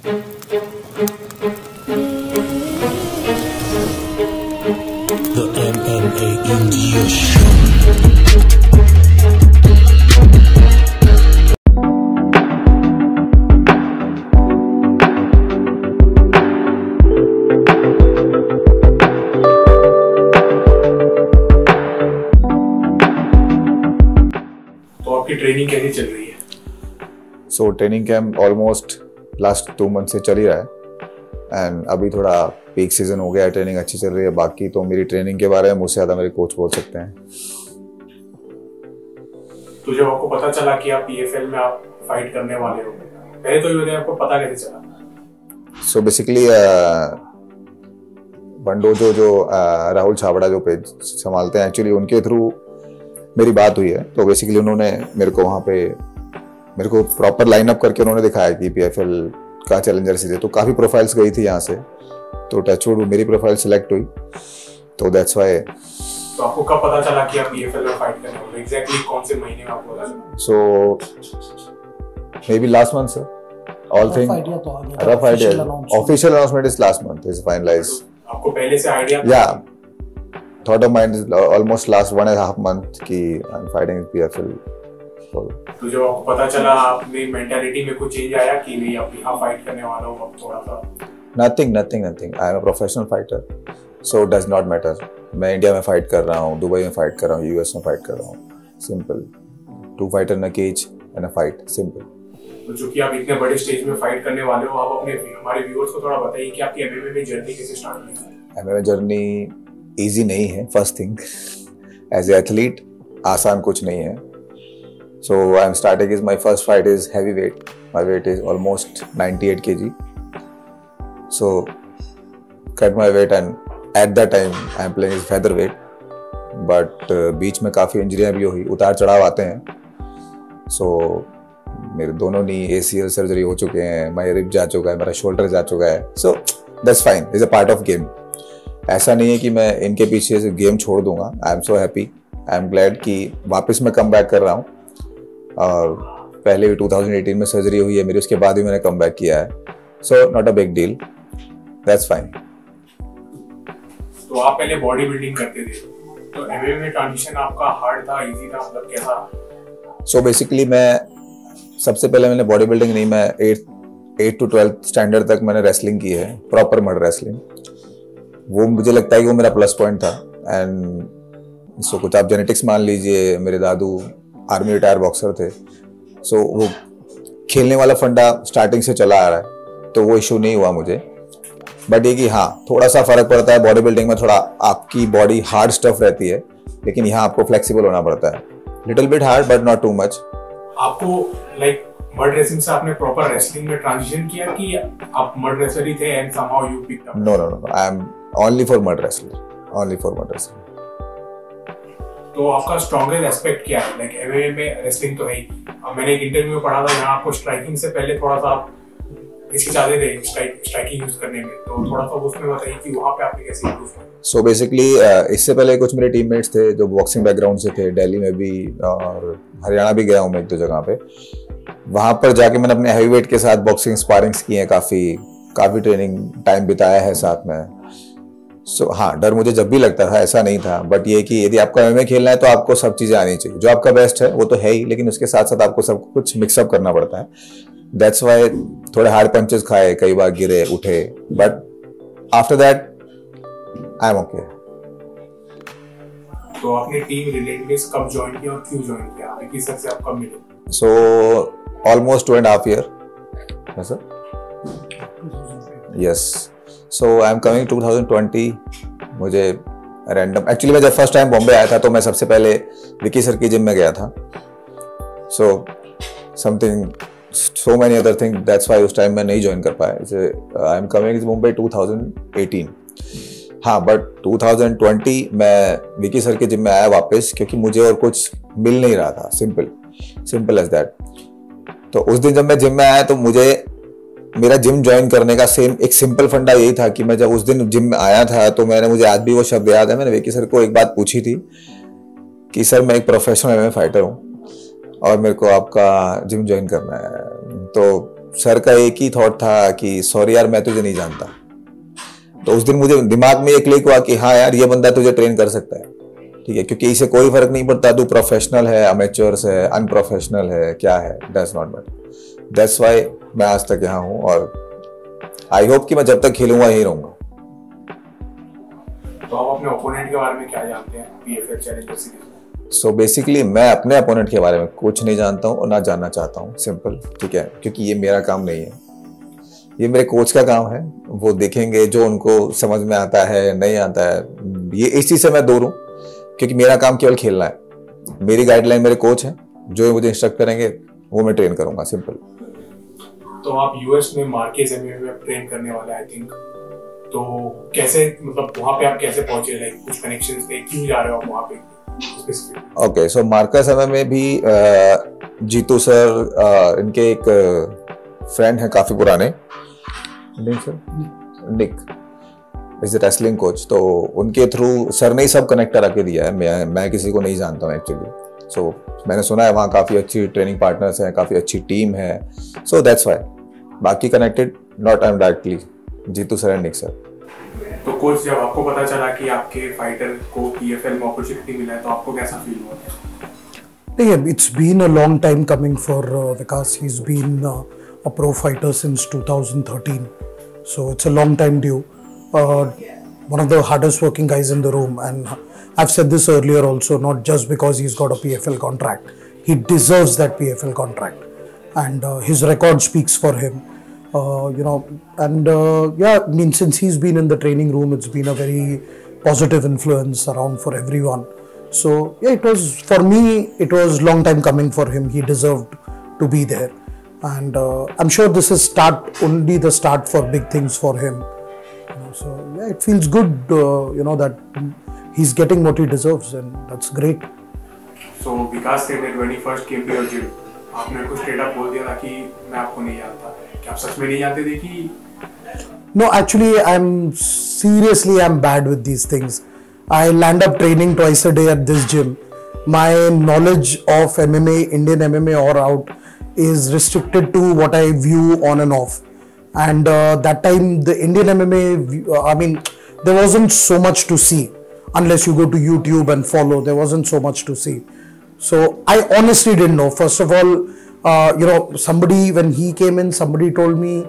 The MMA India Show. तो आपकी training कैसी चल रही है? So training camp almost last 2 month से चल ही रहा है एंड अभी थोड़ा पीक सीजन हो गया है, ट्रेनिंग अच्छी चल रही है। बाकी तो मेरी ट्रेनिंग के बारे में मुझसे ज़्यादा मेरे कोच बोल सकते हैं। तो जब आपको पता चला कि आप पीएफएल में आप फाइट करने वाले हो, पहले तो ये बताइए आपको पता कैसे चला? सो बेसिकली बंडो जो राहुल छाबड़ा जो पेज संभालते हैं, एक्चुअली उनके थ्रू मेरी बात हुई है। तो बेसिकली उन्होंने मेरे को वहाँ पे मेरे को प्रॉपर लाइनअप करके उन्होंने दिखाया कि पीएफएल का चैलेंजर सीरीज, तो काफ़ी प्रोफाइल्स गई थी यहाँ से, तो टचवुड मेरी प्रोफाइल सिलेक्ट हुई, तो दैट्स वाई। तो आपको कब पता चला कि आप पीएफएल में फाइट करने वाले हो? एग्जैक्टली कौन से महीने में आपको पता चला? So maybe last month sir, all thing rough idea. Official announcement is last month is finalised. आपको पहले से आइडिया? या thought of mind is almost last 1.5 month कि आई एम फाइटिंग पीएफएल। तो जब आपको पता चला, आपने मेंटालिटी में कुछ चेंज आया कि नहीं आप यहाँ फाइट करने वाला हो? अब थोड़ा सा nothing I am a professional fighter, so does not matter. मैं इंडिया में फाइट कर रहा हूँ, दुबई में फाइट कर रहा हूँ, यूएस में फाइट कर रहा हूँ, simple. 2 fighter in a cage and a fight, simple. तो जो कि आप इतने बड़े स्टेज में फाइट करने वाले हो, आप अपने हमारे व्यूअर्स को थोड़ा बताइए कि आपकी एमएमए में जर्नी कैसे स्टार्ट हुई? एमएमए जर्नी इजी नहीं है, first thing. As a athlete आसान कुछ नहीं है। So I'm starting is my first fight is heavyweight. My weight is almost 98 kg. So cut my weight and at that time I'm playing is featherweight. But बीच में काफ़ी इंजरियाँ भी हुई, उतार चढ़ाव आते हैं। So मेरे दोनों नी ACL सर्जरी हो चुके हैं, मेरा रिब जा चुका है, मेरा शोल्डर जा चुका है। So that's fine, it's a part of game. ऐसा नहीं है कि मैं इनके पीछे से गेम छोड़ दूंगा। I am so happy, I am glad कि वापस मैं कम बैक कर रहा हूँ। और पहले भी 2018 में सर्जरी हुई है मेरी, उसके बाद भी मैंने कम बैक किया है। So not a big deal, that's fine. तो आप पहले बॉडी बिल्डिंग करते थे, तो एमएमए में ट्रांजिशन आपका हार्ड था, इजी था, मतलब कैसा? सो बेसिकली मैं सबसे पहले मैंने बॉडी बिल्डिंग नहीं, मैं 8 to 12 स्टैंडर्ड तक मैंने रेसलिंग की है, प्रॉपर मड रेसलिंग। वो मुझे लगता है कि वो मेरा प्लस पॉइंट था। एंड सो कुछ आप जेनेटिक्स मान लीजिए, मेरे दादू आर्मी रिटायर बॉक्सर थे, सो वो खेलने वाला फंडा स्टार्टिंग से चला आ रहा है, तो वो इशू नहीं हुआ मुझे। बट ये कि हाँ, थोड़ा सा फर्क पड़ता है बॉडी बिल्डिंग में, थोड़ा आपकी बॉडी हार्ड स्टफ रहती है, लेकिन यहाँ आपको फ्लेक्सिबल होना पड़ता है। Little bit hard but not too much. आपको लाइक मड रेसलिंग से आपने प्रॉपर रेसलिंग में ट्रांजिशन किया कि आप मड रेसलर ही थे and somehow you picked up? No, I am only for mud wrestler, only for mud wrestler. तो आपका स्ट्रॉन्गेस्ट एस्पेक्ट क्या है? लाइक एमएमए में रेसलिंग तो है ही। अब मैंने एक इंटरव्यू में पढ़ा था, यहाँ आपको स्ट्राइकिंग से पहले थोड़ा सा आप हिचकिचाते थे स्ट्राइकिंग यूज करने में, तो थोड़ा सा उसमें बताइए कि वहाँ पे आपने कैसे इम्प्रूव किया? सो बेसिकली इससे पहले कुछ मेरे टीममेट्स थे जो बॉक्सिंग बैकग्राउंड से थे, दिल्ली में भी और हरियाणा भी गया हूँ मैं 1-2 जगह पे। वहाँ पर जाके मैंने अपने हैवीवेट के साथ बॉक्सिंग स्पारिंग्स की हैं, काफ़ी ट्रेनिंग टाइम बिताया है साथ में। सो हाँ, डर मुझे जब भी लगता था, ऐसा नहीं था। बट ये कि यदि आपको एमएमए खेलना है तो आपको सब चीज़ें आनी चाहिए। जो आपका बेस्ट है वो तो है ही, लेकिन उसके साथ साथ आपको सब कुछ मिक्सअप करना पड़ता है। दैट्स वाई थोड़े हार्ड पंचेस खाए, कई बार गिरे उठे, but after that I am okay. तो आपने टीम रिलेटेडनेस कब ज्वाइन किया और क्यों ज्वाइन किया? विकी सर से आप कब मिले? So almost 2.5 years। Yes, so I am coming 2020। मुझे रैंडम, एक्चुअली मैं जब फर्स्ट टाइम बॉम्बे आया था तो मैं सबसे पहले विकी सर की जिम में गया था। So something, so many other thing, that's why उस टाइम मैं नहीं ज्वाइन कर पाया। I am coming Mumbai 2018। हाँ, बट 2020 मैं विकी सर के जिम में आया वापस, क्योंकि मुझे और कुछ मिल नहीं रहा था। Simple as that. तो उस दिन जब मैं जिम में आया तो मुझे मेरा जिम ज्वाइन करने का एक सिंपल फंडा यही था कि मैं जब उस दिन जिम में आया था तो मुझे आज भी वो शब्द याद है। मैंने विकी सर को एक बात पूछी थी कि सर मैं एक प्रोफेशनल एमएमए फाइटर हूँ और मेरे को आपका जिम ज्वाइन करना है। तो सर का एक ही थॉट था कि सॉरी यार मैं तुझे नहीं जानता। तो उस दिन मुझे दिमाग में ये क्लिक हुआ कि हाँ यार ये बंदा तुझे ट्रेन कर सकता है, ठीक है, क्योंकि इसे कोई फर्क नहीं पड़ता तू प्रोफेशनल है, अमेच्योर्स है, अनप्रोफेशनल है, क्या है, that's not matter. That's why मैं आज तक यहाँ हूँ और आई होप कि मैं जब तक खेलूंगा यही रहूंगा। तो आप अपने ओपोनेंट के बारे में क्या जानते हैं PFL चैलेंजर सीरीज में? सो बेसिकली मैं अपने अपोनेंट के बारे में कुछ नहीं जानता हूँ और ना जानना चाहता हूँ, सिंपल, ठीक है, क्योंकि ये मेरा काम नहीं है, ये मेरे कोच का काम है। वो देखेंगे जो उनको समझ में आता है नहीं आता है, ये इस चीज़ से मैं दूर हूँ क्योंकि मेरा काम केवल खेलना है। मेरी गाइडलाइन मेरे कोच हैं, जो मुझे इंस्ट्रक्ट करेंगे वो मैं ट्रेन करूँगा, सिंपल। तो आप US में मार्केज MMA में ट्रेन करने वाले आई थिंक, तो कैसे, मतलब वहाँ पे आप कैसे पहुंचे, लाइक कुछ कनेक्शंस थे, क्यों जा रहे हो आप वहाँ पे? ओके, सो मार्कस MMA में भी जीतू सर, इनके एक फ्रेंड हैं काफी पुराने, निक इज रेसलिंग कोच, तो उनके थ्रू सर ने ही सब कनेक्ट करा के दिया है। मैं किसी को नहीं जानता हूँ एक्चुअली। सो मैंने सुना है वहाँ काफी अच्छी ट्रेनिंग पार्टनर्स हैं, काफी अच्छी टीम है, सो दैट्स वाई। बाकी connected not I am directly, Jeetu sir and Nick sir. तो कोच, जब आपको पता चला कि आपके फाइटर को PFL में अपॉर्चुनिटी मिला है तो आपको कैसा फील हुआ? It's been a long time coming for Vikas. He's been a pro fighter since 2013, so it's a long time due. One of the hardest working guys in the room, and I've said this earlier also, not just because he's got a PFL contract, he deserves that PFL contract, and his record speaks for him. Yeah, I mean, since he's been in the training room, it's been a very positive influence around for everyone. So yeah, it was, for me, it was long time coming for him. He deserved to be there, and I'm sure this is only the start for big things for him. So yeah, it feels good, that he's getting what he deserves, and that's great. So Vikas said that when he first came to your gym, आपने कुछ straight up बोल दिया था कि मैं आपको नहीं जानता। क्या आप सच में नहीं जानते थे कि? No, actually, I'm bad with these things. I land up training twice a day at this gym. My knowledge of MMA, Indian MMA or out, is restricted to what I view on and off. And that time, the Indian MMA, there wasn't so much to see. Unless you go to YouTube and follow, there wasn't so much to see. So I honestly didn't know. First of all, somebody, when he came in, somebody told me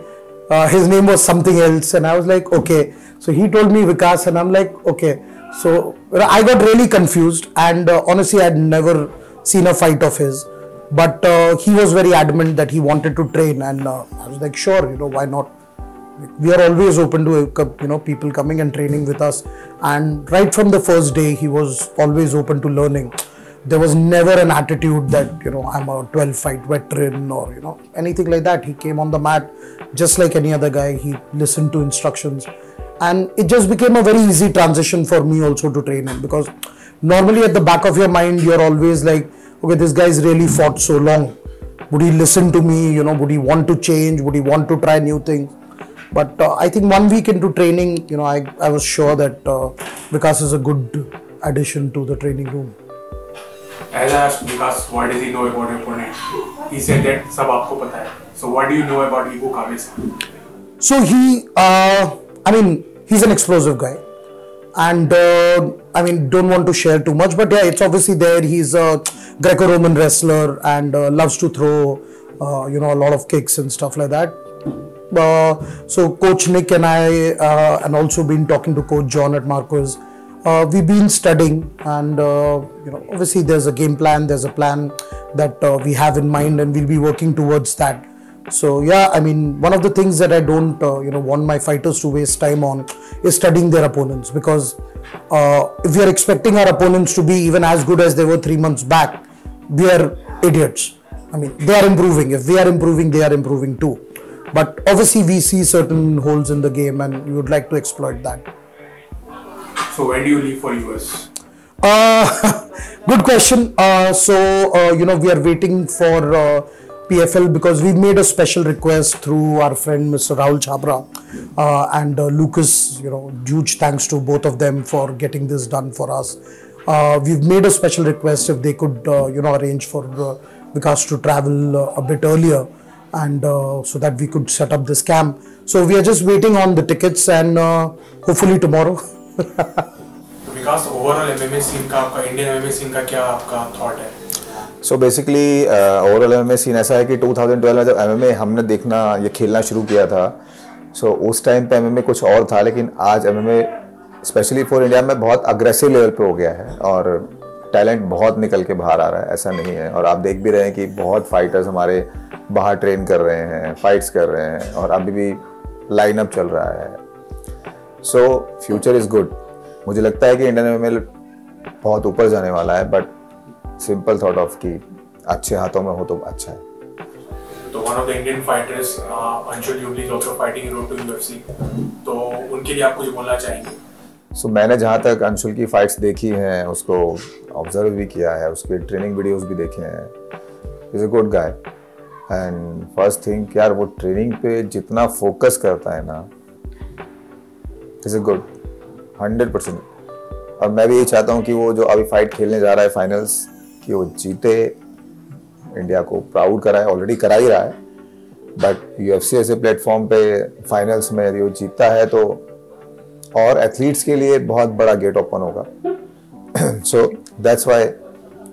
his name was something else, and I was like, okay. So he told me Vikas, and I'm like, okay. So I got really confused, and honestly, I'd never seen a fight of his. But he was very adamant that he wanted to train, and I was like, sure, why not? We are always open to people coming and training with us. And right from the first day, he was always open to learning. There was never an attitude that I'm a 12-fight veteran or anything like that. He came on the mat just like any other guy. He listened to instructions, and it just became a very easy transition for me also to train him, because normally at the back of your mind you're always like, okay, this guy's really fought so long. Would he listen to me? Would he want to change? Would he want to try new things? But I think 1 week into training, I was sure that Vikas is a good addition to the training room. As I asked Vikas, what does he know about your opponent? He said that sab aapko pata hai. So what do you know about Ibu Kamesa? So he's an explosive guy. And don't want to share too much, but yeah, it's obviously there. He's a Greco-Roman wrestler and loves to throw, a lot of kicks and stuff like that. So Coach Nick and I, and also been talking to Coach John at Marquez, we've been studying, and obviously there's a game plan, there's a plan that we have in mind, and we'll be working towards that. So yeah, one of the things that I don't want my fighters to waste time on is studying their opponents, because if we are expecting our opponents to be even as good as they were 3 months back, we are idiots. They are improving. If we are improving, they are improving too. But obviously we see certain holes in the game, and we would like to exploit that. So when do you leave for US? Good question. We are waiting for PFL, because we made a special request through our friend Mr. Rahul Chhabra and Lucas. Huge thanks to both of them for getting this done for us. We've made a special request if they could arrange for Vikas to travel a bit earlier. and so that we could set up this camp. So we are just waiting on the tickets and hopefully tomorrow. Vikas, overall MMA scene का, आपका Indian MMA scene का क्या आपका thought है? So basically overall MMA scene ऐसा है कि 2012 में जब एमएमए हमने देखना ये खेलना शुरू किया था, सो उस टाइम पे एमएमए कुछ और था, लेकिन आज एमएमए स्पेशली फॉर इंडिया में बहुत अग्रेसिव लेवल पे हो गया है और टैलेंट बहुत निकल के बाहर आ रहा है, ऐसा नहीं है। और आप देख भी रहे हैं कि बहुत फाइटर्स हमारे बाहर ट्रेन कर रहे हैं, फाइट्स कर रहे हैं और अभी भी लाइनअप चल रहा है। So future is good. मुझे लगता है कि इंडियन एमएमए बहुत ऊपर जाने वाला है, बट सिंपल थॉट ऑफ कि अच्छे हाथों में हो तो अच्छा है। तो one of the Indian fighters Anshul Jubli is also fighting road to UFC, तो उनके लिए आप कुछ बोलना चाहेंगे? सो मैंने जहाँ तक अंशुल की फाइट्स देखी हैं, उसको ऑब्जर्व भी किया है, उसके ट्रेनिंग वीडियोस भी देखे हैं, is a good guy. And first thing यार, वो ट्रेनिंग पे जितना फोकस करता है ना, इज अ गुड 100%। और मैं भी यही चाहता हूँ कि वो जो अभी फाइट खेलने जा रहा है फाइनल्स, कि वो जीते, इंडिया को प्राउड कराए, ऑलरेडी करा ही रहा है, बट यूएफसी ऐसे प्लेटफॉर्म पे फाइनल्स में यदि वो जीतता है तो और एथलीट्स के लिए बहुत बड़ा गेट ओपन होगा। So that's why,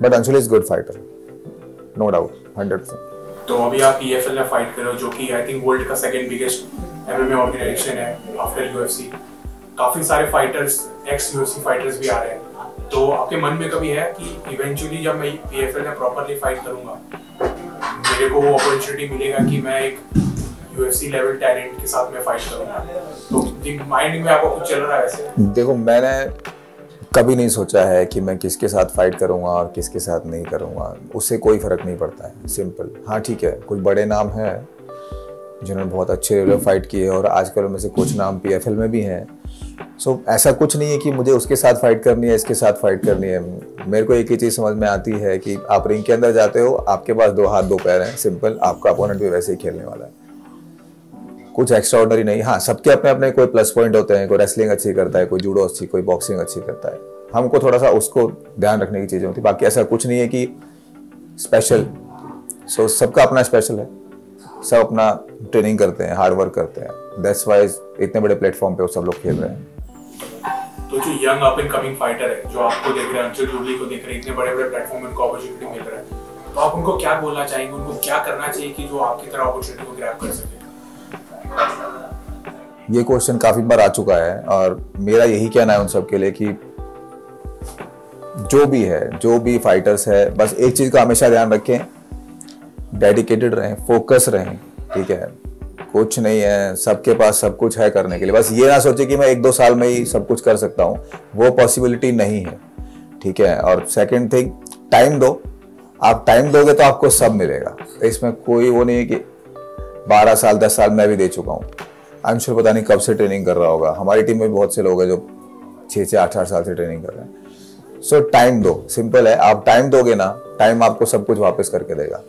but Anshul is good fighter, no doubt 100%। तो अभी आप ईएफएल में फाइट कर रहे हो, जो कि आई थिंक वर्ल्ड का सेकंड बिगेस्ट एमएमए ऑर्गेनाइजेशन है आफ्टर यूएफसी। काफी सारे फाइटर्स, एक्स यूएफसी फाइटर्स भी आ रहे हैं, तो आपके मन में कभी है कि इवेंचुअली जब मैं ईएफएल में प्रॉपर्ली फाइट करूंगा, मेरे को वो अपॉर्चुनिटी मिलेगा कि मैं एक यूएफसी लेवल टैलेंट के साथ में फाइट करूंगा? तो माइंड में आपको कुछ चल रहा है ऐसे? देखो, मैंने कभी नहीं सोचा है कि मैं किसके साथ फाइट करूंगा और किसके साथ नहीं करूंगा, उससे कोई फर्क नहीं पड़ता है, सिंपल। हाँ ठीक है, कुछ बड़े नाम हैं जिन्होंने बहुत अच्छे लेवल फाइट किए और आजकल में से कुछ नाम पीएफएल में भी हैं। सो ऐसा कुछ नहीं है कि मुझे उसके साथ फाइट करनी है, इसके साथ फाइट करनी है। मेरे को एक ही चीज़ समझ में आती है कि आप रिंग के अंदर जाते हो, आपके पास 2 हाथ 2 पैर हैं, सिंपल। आपका अपोनेंट भी वैसे ही खेलने वाला है, कुछ एक्स्ट्राऑर्डिनरी नहीं। हाँ, सबके अपने अपने कोई प्लस पॉइंट होते हैं, कोई रेसलिंग अच्छी करता है, कोई जूडो अच्छी, कोई बॉक्सिंग अच्छी करता है। हमको थोड़ा सा उसको ध्यान रखने की चीज़ें होती है, बाकी ऐसा कुछ नहीं है कि स्पेशल। सो सबका अपना स्पेशल है, सब अपना ट्रेनिंग करते हैं, हार्ड वर्क करते हैं, दैट्स वाई इतने बड़े प्लेटफॉर्म पे वो सब लोग खेल रहे हैं। तो जो young up and coming fighter है, जो आपको देख रहे हैं, अंशुल जुबली को देख रहे हैं, इतने बड़े बड़े प्लेटफॉर्म में उनको अपॉर्चुनिटी मिल रहा है, तो आप उनको क्या बोलना चाहेंगे? उनको क्या करना चाहिए कि जो आपकी तरह अपॉर्चुनिटी को ग्रैब कर सके? ये क्वेश्चन काफी बार आ चुका है और मेरा यही कहना है उन सब के लिए कि जो भी है, जो भी फाइटर्स है, बस एक चीज का हमेशा ध्यान रखें, डेडिकेटेड रहें, फोकस रहें, ठीक है? कुछ नहीं है, सबके पास सब कुछ है करने के लिए। बस ये ना सोचे कि मैं 1-2 साल में ही सब कुछ कर सकता हूँ, वो पॉसिबिलिटी नहीं है, ठीक है? और सेकंड थिंग, टाइम दो। आप टाइम दोगे तो आपको सब मिलेगा, इसमें कोई वो नहीं है कि 12 साल 10 साल मैं भी दे चुका हूँ। अंशुल पता नहीं कब से ट्रेनिंग कर रहा होगा, हमारी टीम में भी बहुत से लोग हैं जो 6 8 साल से ट्रेनिंग कर रहे हैं। सो टाइम दो, सिंपल है। आप टाइम दोगे ना, टाइम आपको सब कुछ वापस करके देगा।